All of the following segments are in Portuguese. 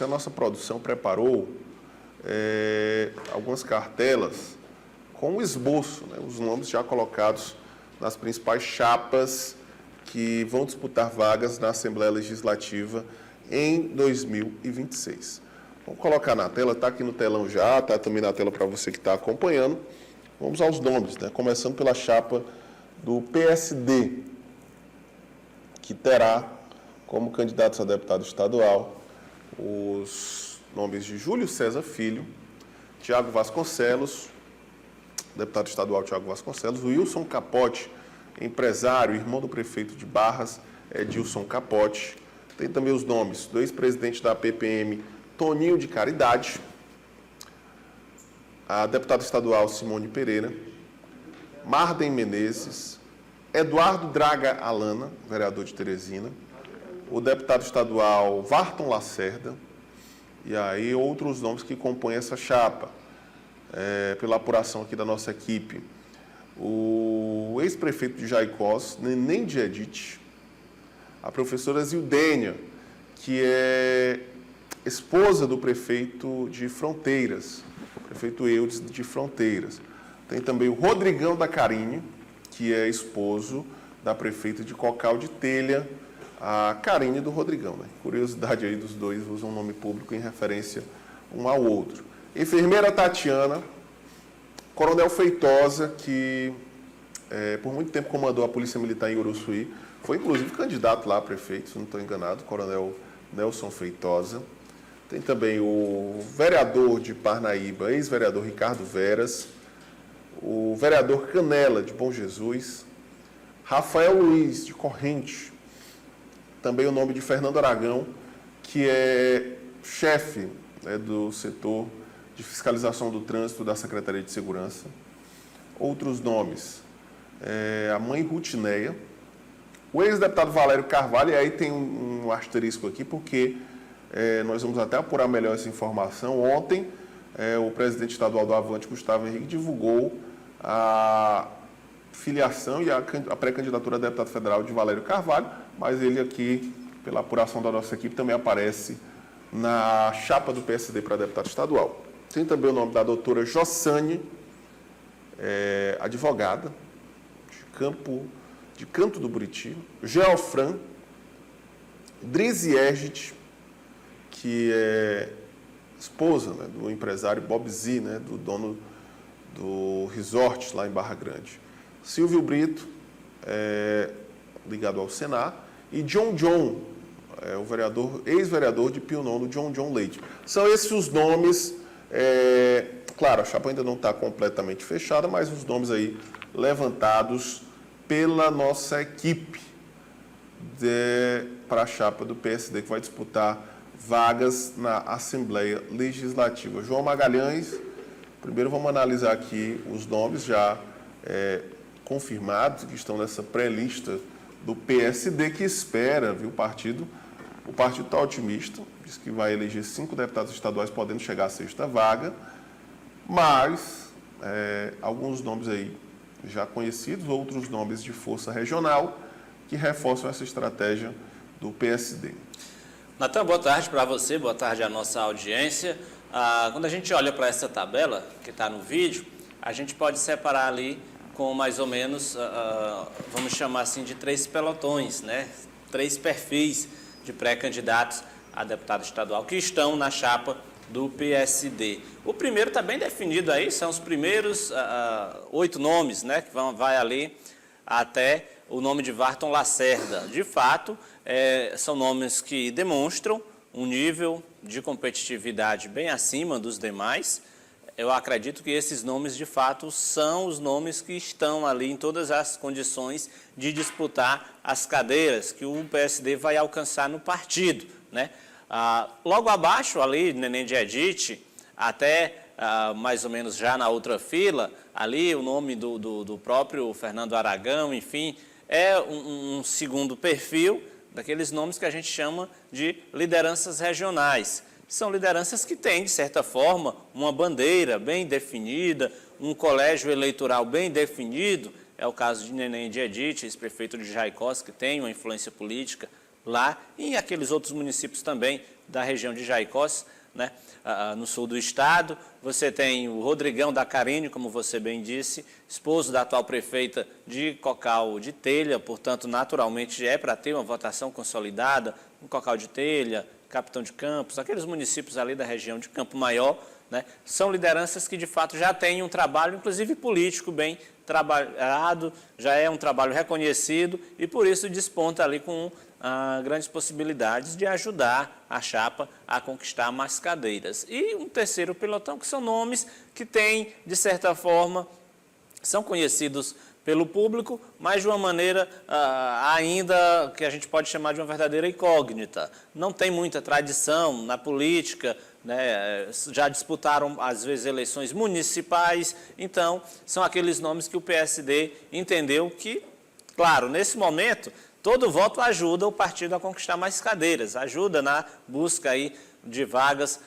A nossa produção preparou algumas cartelas com o esboço, né, os nomes já colocados nas principais chapas que vão disputar vagas na Assembleia Legislativa em 2026. Vamos colocar na tela, está aqui no telão já, está também na tela para você que está acompanhando. Vamos aos nomes, né, começando pela chapa do PSD, que terá como candidatos a deputado estadual os nomes de Júlio César Filho, Tiago Vasconcelos, deputado estadual Tiago Vasconcelos, Wilson Capote, empresário, irmão do prefeito de Barras, Edilson Capote. Tem também os nomes do ex-presidente da PPM, Toninho de Caridade, a deputada estadual Simone Pereira, Marden Menezes, Eduardo Draga Alana, vereador de Teresina, o deputado estadual Varton Lacerda, e aí outros nomes que compõem essa chapa, pela apuração aqui da nossa equipe. O ex-prefeito de Jaicós, Neném de Edith, a professora Zildênia, que é esposa do prefeito de Fronteiras, prefeito Eudes de Fronteiras. Tem também o Rodrigão da Carine, que é esposo da prefeita de Cocal de Telha, a Carine do Rodrigão, né? Curiosidade aí dos dois, usam um nome público em referência um ao outro. Enfermeira Tatiana, Coronel Feitosa, que por muito tempo comandou a Polícia Militar em Uruçuí, foi inclusive candidato lá a prefeito, se não estou enganado, Coronel Nelson Feitosa. Tem também o vereador de Parnaíba, ex-vereador Ricardo Veras, o vereador Canela, de Bom Jesus, Rafael Luiz, de Corrente, também o nome de Fernando Aragão, que é chefe, né, do setor de fiscalização do trânsito da Secretaria de Segurança. Outros nomes, a mãe Rutineia, o ex-deputado Valério Carvalho, e aí tem um asterisco aqui, porque nós vamos até apurar melhor essa informação. Ontem, o presidente estadual do Avante, Gustavo Henrique, divulgou a filiação e a pré-candidatura a deputado federal de Valério Carvalho, mas ele aqui, pela apuração da nossa equipe, também aparece na chapa do PSD para deputado estadual. Tem também o nome da doutora Jossane, advogada, de Canto do Buriti, Geofran, Drizzy Ergit, que é esposa, né, do empresário Bob Z, né, do dono do resort lá em Barra Grande. Silvio Brito, ligado ao Senar, e John, o vereador, ex-vereador de Pio Nono, John Leite. São esses os nomes, claro, a chapa ainda não está completamente fechada, mas os nomes aí levantados pela nossa equipe para a chapa do PSD, que vai disputar vagas na Assembleia Legislativa. João Magalhães, primeiro vamos analisar aqui os nomes já confirmados, que estão nessa pré-lista do PSD, que espera, viu, o partido está otimista, diz que vai eleger 5 deputados estaduais, podendo chegar à 6ª vaga, mas alguns nomes aí já conhecidos, outros nomes de força regional, que reforçam essa estratégia do PSD. Natan, boa tarde para você, boa tarde à nossa audiência. Quando a gente olha para essa tabela que está no vídeo, a gente pode separar ali com mais ou menos, vamos chamar assim, de 3 pelotões, né? 3 perfis de pré-candidatos a deputado estadual que estão na chapa do PSD. O primeiro está bem definido aí, são os primeiros 8 nomes, né? Que vai ali até o nome de Varton Lacerda. De fato, são nomes que demonstram um nível de competitividade bem acima dos demais. Eu acredito que esses nomes, de fato, são os nomes que estão ali em todas as condições de disputar as cadeiras que o PSD vai alcançar no partido, né? Logo abaixo, ali, Neném de Edith, até mais ou menos já na outra fila, ali o nome do próprio Fernando Aragão, enfim, é um segundo perfil daqueles nomes que a gente chama de lideranças regionais. São lideranças que têm, de certa forma, uma bandeira bem definida, um colégio eleitoral bem definido. É o caso de Neném de Edith, ex-prefeito de Jaicós, que tem uma influência política lá e em aqueles outros municípios também da região de Jaicós, né, no sul do estado. Você tem o Rodrigão da Carine, como você bem disse, esposo da atual prefeita de Cocal de Telha, portanto, naturalmente é para ter uma votação consolidada, um Cocal de Telha, Capitão de Campos, aqueles municípios ali da região de Campo Maior, né, são lideranças que de fato já têm um trabalho, inclusive político, bem trabalhado, já é um trabalho reconhecido e por isso desponta ali com grandes possibilidades de ajudar a chapa a conquistar mais cadeiras. E um terceiro pelotão, que são nomes que têm, de certa forma, são conhecidos pelo público, mas de uma maneira ainda que a gente pode chamar de uma verdadeira incógnita. Não tem muita tradição na política, né? Já disputaram, às vezes, eleições municipais, então são aqueles nomes que o PSD entendeu que, claro, nesse momento, todo voto ajuda o partido a conquistar mais cadeiras, ajuda na busca aí de vagas,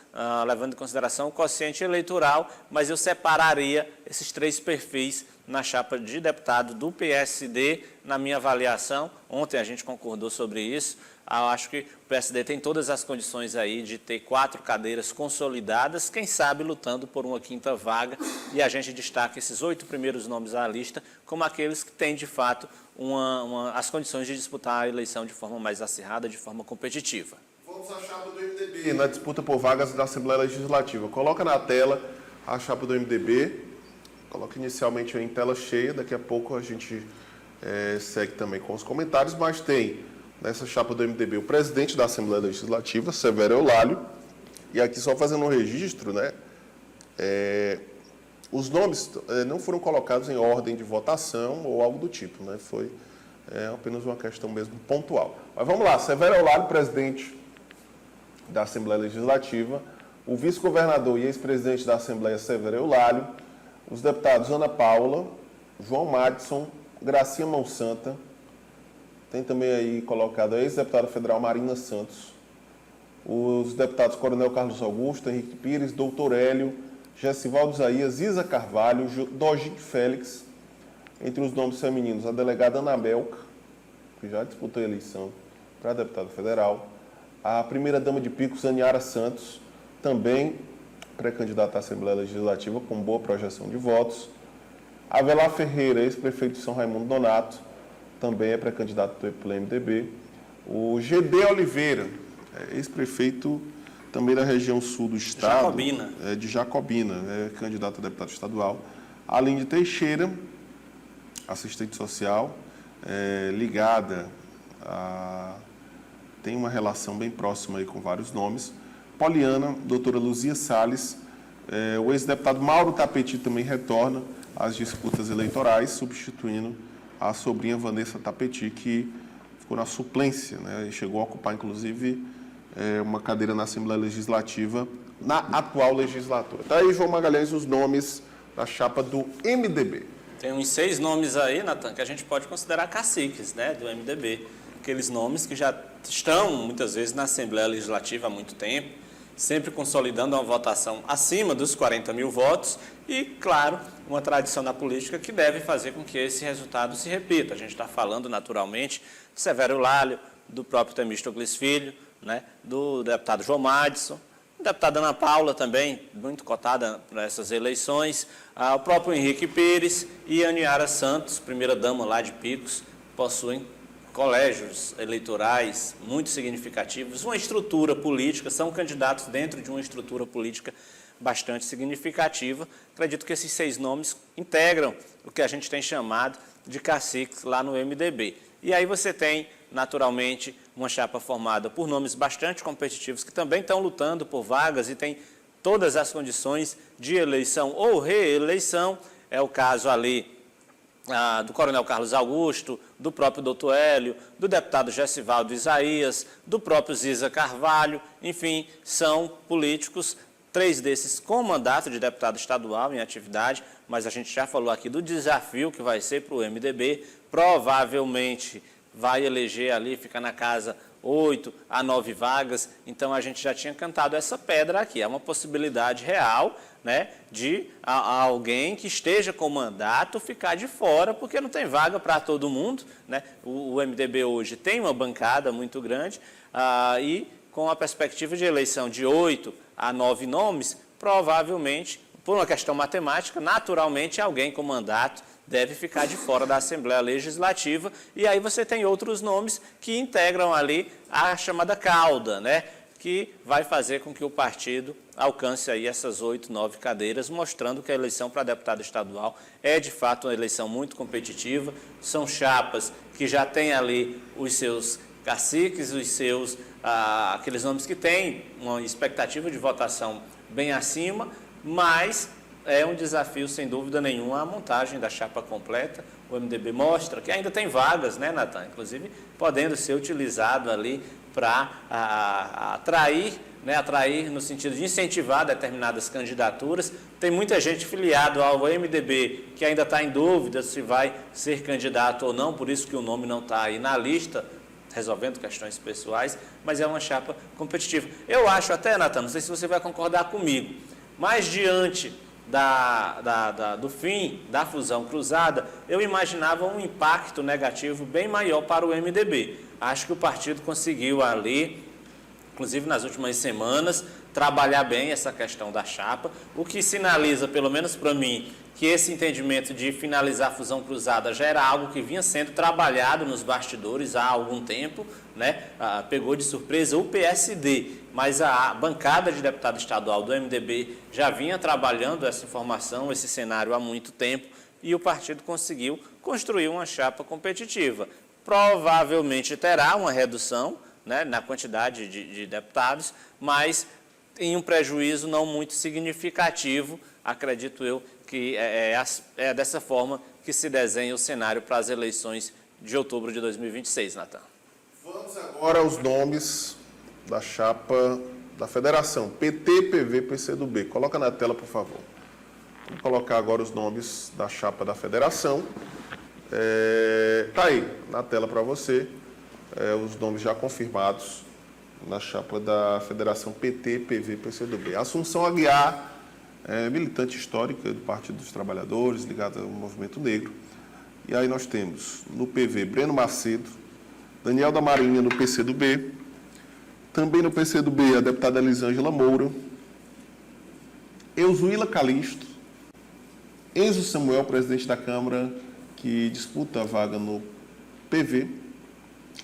levando em consideração o quociente eleitoral, mas eu separaria esses três perfis na chapa de deputado do PSD, na minha avaliação. Ontem a gente concordou sobre isso. Eu acho que o PSD tem todas as condições aí de ter 4 cadeiras consolidadas, quem sabe lutando por uma 5ª vaga, e a gente destaca esses 8 primeiros nomes à lista como aqueles que têm, de fato, as condições de disputar a eleição de forma mais acirrada, de forma competitiva. Vamos à chapa do MDB na disputa por vagas da Assembleia Legislativa. Coloca na tela a chapa do MDB, coloca inicialmente em tela cheia, daqui a pouco a gente segue também com os comentários, mas tem nessa chapa do MDB o presidente da Assembleia Legislativa, Severo Eulálio, e aqui só fazendo um registro, né, os nomes não foram colocados em ordem de votação ou algo do tipo, né, foi apenas uma questão mesmo pontual. Mas vamos lá, Severo Eulálio, presidente da Assembleia Legislativa, o vice-governador e ex-presidente da Assembleia, Severo Eulálio, os deputados Ana Paula, João Madison, Gracinha Monsanta, tem também aí colocado a ex-deputada federal Marina Santos, os deputados Coronel Carlos Augusto, Henrique Pires, Doutor Hélio, Gessivaldo Isaías, Isa Carvalho, Dojik Félix, entre os nomes femininos, a delegada Anabelca, que já disputou a eleição para deputada federal, a primeira-dama de Picos, Aniara Santos, também pré-candidata à Assembleia Legislativa com boa projeção de votos, Avelar Ferreira, ex-prefeito de São Raimundo Nonato, também é pré-candidato pelo MDB, o GD Oliveira, ex-prefeito também da região sul do estado, Jacobina. De Jacobina, candidato a deputado estadual, Aline Teixeira, assistente social, ligada a... tem uma relação bem próxima aí com vários nomes. Poliana, doutora Luzia Salles, o ex-deputado Mauro Tapeti também retorna às disputas eleitorais, substituindo a sobrinha Vanessa Tapeti, que ficou na suplência, né, e chegou a ocupar, inclusive, uma cadeira na Assembleia Legislativa na atual legislatura. Tá aí, João Magalhães, os nomes da chapa do MDB. Tem uns 6 nomes aí, Natan, que a gente pode considerar caciques, né, do MDB. Aqueles nomes que já estão, muitas vezes, na Assembleia Legislativa há muito tempo, sempre consolidando uma votação acima dos 40 mil votos e, claro, uma tradição na política que deve fazer com que esse resultado se repita. A gente está falando, naturalmente, do Severo Eulálio, do próprio Temístocles Filho, né, do deputado João Madison, a deputada Ana Paula também, muito cotada para essas eleições, o próprio Henrique Pires e a Aniara Santos, primeira-dama lá de Picos, possuem colégios eleitorais muito significativos, uma estrutura política, são candidatos dentro de uma estrutura política bastante significativa. Acredito que esses 6 nomes integram o que a gente tem chamado de caciques lá no MDB. E aí você tem, naturalmente, uma chapa formada por nomes bastante competitivos que também estão lutando por vagas e têm todas as condições de eleição ou reeleição. É o caso ali do Coronel Carlos Augusto, do próprio Doutor Hélio, do deputado Gessivaldo Isaías, do próprio Ziza Carvalho, enfim, são políticos, 3 desses com mandato de deputado estadual em atividade, mas a gente já falou aqui do desafio que vai ser para o MDB, provavelmente vai eleger ali, ficar na casa 8 a 9 vagas. Então, a gente já tinha cantado essa pedra aqui. É uma possibilidade real, né, de alguém que esteja com mandato ficar de fora, porque não tem vaga para todo mundo, né? O MDB hoje tem uma bancada muito grande e com a perspectiva de eleição de 8 a 9 nomes, provavelmente, por uma questão matemática, naturalmente alguém com mandato deve ficar de fora da Assembleia Legislativa, e aí você tem outros nomes que integram ali a chamada cauda, né, que vai fazer com que o partido alcance aí essas 8, 9 cadeiras, mostrando que a eleição para deputado estadual é de fato uma eleição muito competitiva. São chapas que já têm ali os seus caciques, os seus, aqueles nomes que têm uma expectativa de votação bem acima, mas é um desafio, sem dúvida nenhuma, a montagem da chapa completa. O MDB mostra que ainda tem vagas, né, Natan? Inclusive, podendo ser utilizado ali para atrair, né, atrair no sentido de incentivar determinadas candidaturas. Tem muita gente filiada ao MDB que ainda está em dúvida se vai ser candidato ou não, por isso que o nome não está aí na lista, resolvendo questões pessoais, mas é uma chapa competitiva. Eu acho até, Natan, não sei se você vai concordar comigo, mas diante do fim da fusão cruzada, eu imaginava um impacto negativo bem maior para o MDB. Acho que o partido conseguiu ali, inclusive nas últimas semanas, trabalhar bem essa questão da chapa, o que sinaliza, pelo menos para mim, que esse entendimento de finalizar a fusão cruzada já era algo que vinha sendo trabalhado nos bastidores há algum tempo, né? Pegou de surpresa o PSD, mas a bancada de deputado estadual do MDB já vinha trabalhando essa informação, esse cenário há muito tempo, e o partido conseguiu construir uma chapa competitiva. Provavelmente terá uma redução, né, na quantidade de deputados, mas em um prejuízo não muito significativo. Acredito eu que é dessa forma que se desenha o cenário para as eleições de outubro de 2026, Natan. Vamos agora aos nomes da chapa da federação, PT, PV, PCdoB. Coloca na tela, por favor. Vamos colocar agora os nomes da chapa da federação. Está aí na tela para você, os nomes já confirmados na chapa da federação PT, PV, PCdoB. Assunção Aguiar, militante histórica do Partido dos Trabalhadores, ligada ao movimento negro. E aí nós temos no PV Breno Macedo, Daniel da Marinha no PCdoB, também no PCdoB a deputada Elisângela Moura, Eusuíla Calixto, Enzo Samuel, presidente da Câmara, que disputa a vaga no PV,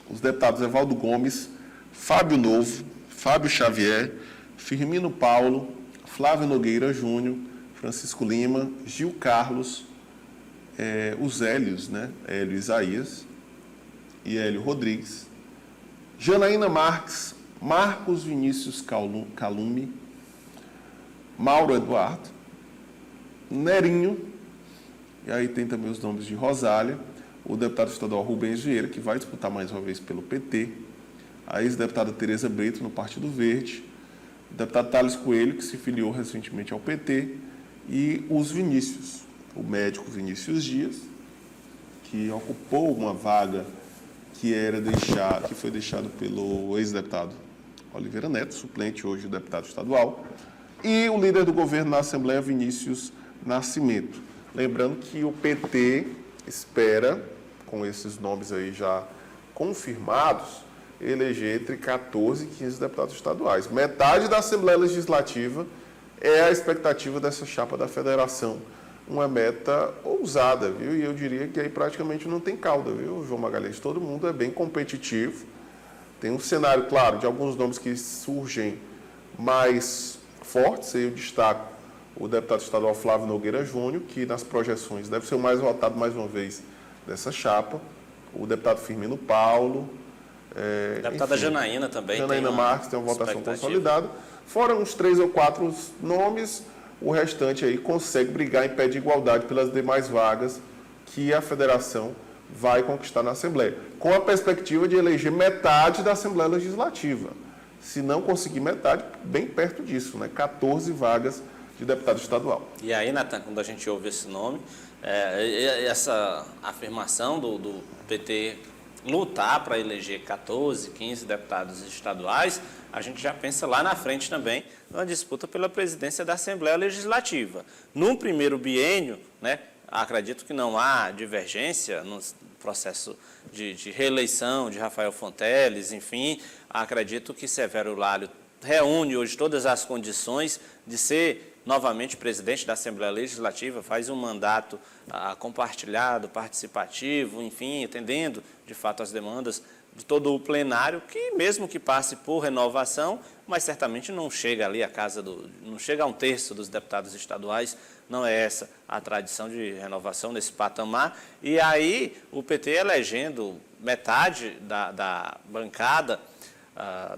os deputados Evaldo Gomes, Fábio Novo, Fábio Xavier, Firmino Paulo, Flávio Nogueira Júnior, Francisco Lima, Gil Carlos, os Hélios, né? Hélio Isaías e Hélio Rodrigues, Janaína Marques, Marcos Vinícius Calume, Mauro Eduardo, Nerinho, e aí tem também os nomes de Rosália, o deputado estadual Rubens Vieira, que vai disputar mais uma vez pelo PT, a ex-deputada Tereza Brito, no Partido Verde, o deputado Thales Coelho, que se filiou recentemente ao PT, e os Vinícius, o médico Vinícius Dias, que ocupou uma vaga que foi deixado pelo ex-deputado Oliveira Neto, suplente hoje do deputado estadual, e o líder do governo na Assembleia, Vinícius Nascimento. Lembrando que o PT espera, com esses nomes aí já confirmados, eleger entre 14 e 15 deputados estaduais. Metade da Assembleia Legislativa é a expectativa dessa chapa da federação. Uma meta ousada, viu? E eu diria que aí praticamente não tem cauda, viu, João Magalhães? Todo mundo é bem competitivo. Tem um cenário, claro, de alguns nomes que surgem mais fortes. Aí eu destaco o deputado estadual Flávio Nogueira Júnior, que nas projeções deve ser o mais votado mais uma vez dessa chapa. O deputado Firmino Paulo. Deputada enfim, Janaína também. Janaína Marques tem uma votação consolidada. Fora uns 3 ou 4 nomes, o restante aí consegue brigar em pé de igualdade pelas demais vagas que a federação vai conquistar na Assembleia, com a perspectiva de eleger metade da Assembleia Legislativa. Se não conseguir metade, bem perto disso, né? 14 vagas de deputado estadual. E aí, Natan, quando a gente ouve esse nome, essa afirmação do PT lutar para eleger 14, 15 deputados estaduais, a gente já pensa lá na frente também numa disputa pela presidência da Assembleia Legislativa. Num primeiro biênio, né, acredito que não há divergência no processo de reeleição de Rafael Fonteles, enfim, acredito que Severo Lálio reúne hoje todas as condições de ser novamente presidente da Assembleia Legislativa, faz um mandato compartilhado, participativo, enfim, atendendo de fato as demandas de todo o plenário, que mesmo que passe por renovação, mas certamente não chega ali a casa não chega a 1/3 dos deputados estaduais, não é essa a tradição de renovação nesse patamar. E aí o PT elegendo metade da bancada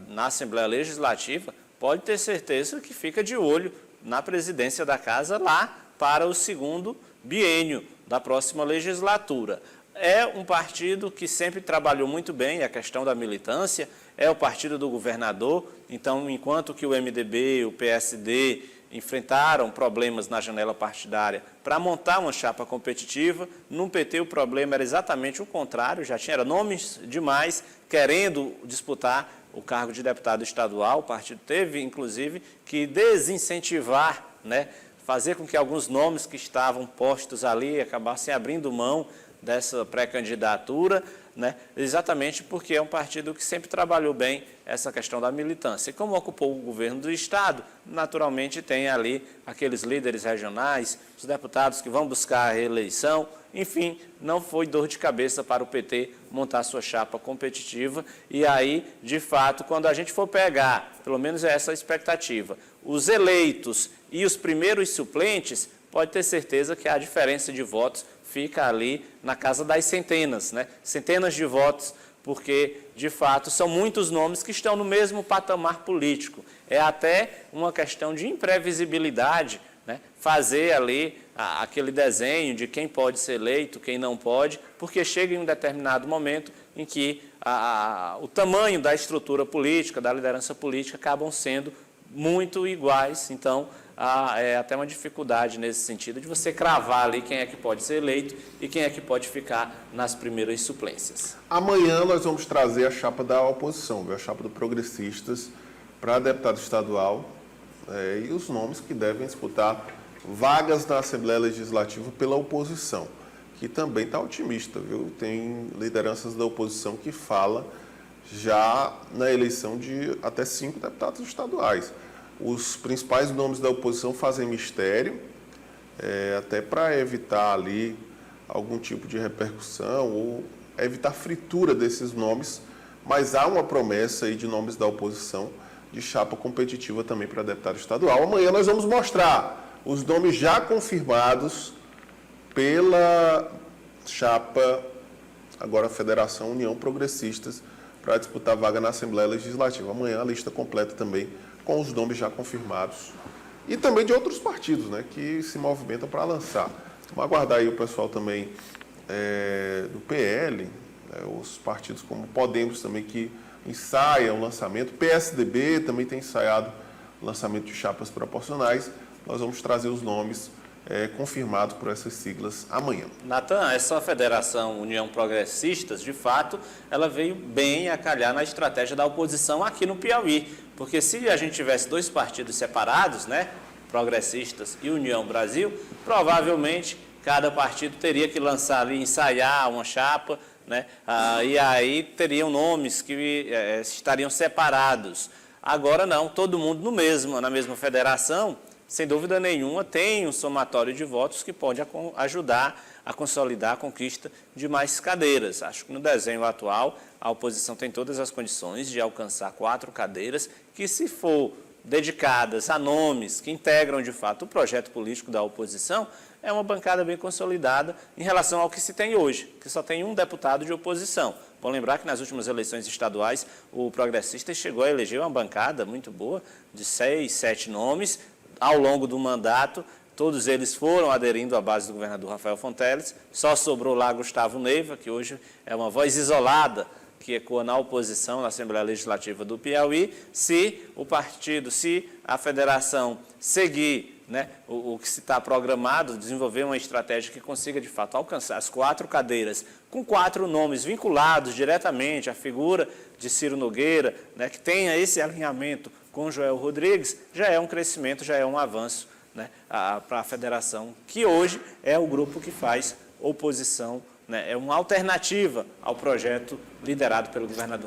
na Assembleia Legislativa, pode ter certeza que fica de olho na presidência da Casa lá para o segundo biênio da próxima legislatura. É um partido que sempre trabalhou muito bem a questão da militância, é o partido do governador, então, enquanto que o MDB, o PSD enfrentaram problemas na janela partidária para montar uma chapa competitiva, no PT o problema era exatamente o contrário, já tinha nomes demais querendo disputar o cargo de deputado estadual. O partido teve, inclusive, que desincentivar, né, fazer com que alguns nomes que estavam postos ali acabassem abrindo mão dessa pré-candidatura, né, exatamente porque é um partido que sempre trabalhou bem essa questão da militância. E como ocupou o governo do Estado, naturalmente tem ali aqueles líderes regionais, os deputados que vão buscar a reeleição, enfim, não foi dor de cabeça para o PT montar sua chapa competitiva. E aí, de fato, quando a gente for pegar, pelo menos é essa a expectativa, os eleitos e os primeiros suplentes, pode ter certeza que a diferença de votos fica ali na casa das centenas, né? Centenas de votos, porque, de fato, são muitos nomes que estão no mesmo patamar político. É até uma questão de imprevisibilidade, né, fazer ali aquele desenho de quem pode ser eleito, quem não pode, porque chega em um determinado momento em que o tamanho da estrutura política, da liderança política, acabam sendo muito iguais. Então, é até uma dificuldade nesse sentido de você cravar ali quem é que pode ser eleito e quem é que pode ficar nas primeiras suplências. Amanhã nós vamos trazer a chapa da oposição, a chapa do Progressistas, para deputado estadual, e os nomes que devem disputar vagas na Assembleia Legislativa pela oposição, que também está otimista, viu? Tem lideranças da oposição que fala já na eleição de até 5 deputados estaduais. Os principais nomes da oposição fazem mistério, até para evitar ali algum tipo de repercussão ou evitar fritura desses nomes, mas há uma promessa aí de nomes da oposição de chapa competitiva também para deputado estadual. Amanhã nós vamos mostrar os nomes já confirmados pela chapa, agora Federação União Progressistas, para disputar vaga na Assembleia Legislativa. Amanhã a lista completa também com os nomes já confirmados. E também de outros partidos, né, que se movimentam para lançar. Vamos aguardar aí o pessoal também do PL, os partidos como Podemos também, que ensaiam o lançamento. PSDB também tem ensaiado o lançamento de chapas proporcionais. Nós vamos trazer os nomes confirmados por essas siglas amanhã. Natan, essa Federação União Progressistas, de fato, ela veio bem a calhar na estratégia da oposição aqui no Piauí, porque se a gente tivesse 2 partidos separados, né, Progressistas e União Brasil, provavelmente cada partido teria que lançar ali, ensaiar uma chapa, né, e aí teriam nomes que estariam separados. Agora não, todo mundo na mesma federação, sem dúvida nenhuma, tem um somatório de votos que pode ajudar a consolidar a conquista de mais cadeiras. Acho que no desenho atual, a oposição tem todas as condições de alcançar 4 cadeiras, que se for dedicadas a nomes que integram, de fato, o projeto político da oposição, é uma bancada bem consolidada em relação ao que se tem hoje, que só tem um deputado de oposição. Bom lembrar que nas últimas eleições estaduais, o Progressista chegou a eleger uma bancada muito boa, de 6, 7 nomes, ao longo do mandato. Todos eles foram aderindo à base do governador Rafael Fonteles, só sobrou lá Gustavo Neiva, que hoje é uma voz isolada que ecoa na oposição na Assembleia Legislativa do Piauí, se o partido, se a federação seguir, né, o que se está programado, desenvolver uma estratégia que consiga, de fato, alcançar as 4 cadeiras, com 4 nomes vinculados diretamente à figura de Ciro Nogueira, né, que tenha esse alinhamento com Joel Rodrigues, já é um crescimento, já é um avanço, né, para a federação, que hoje é o grupo que faz oposição, né, é uma alternativa ao projeto liderado pelo governador.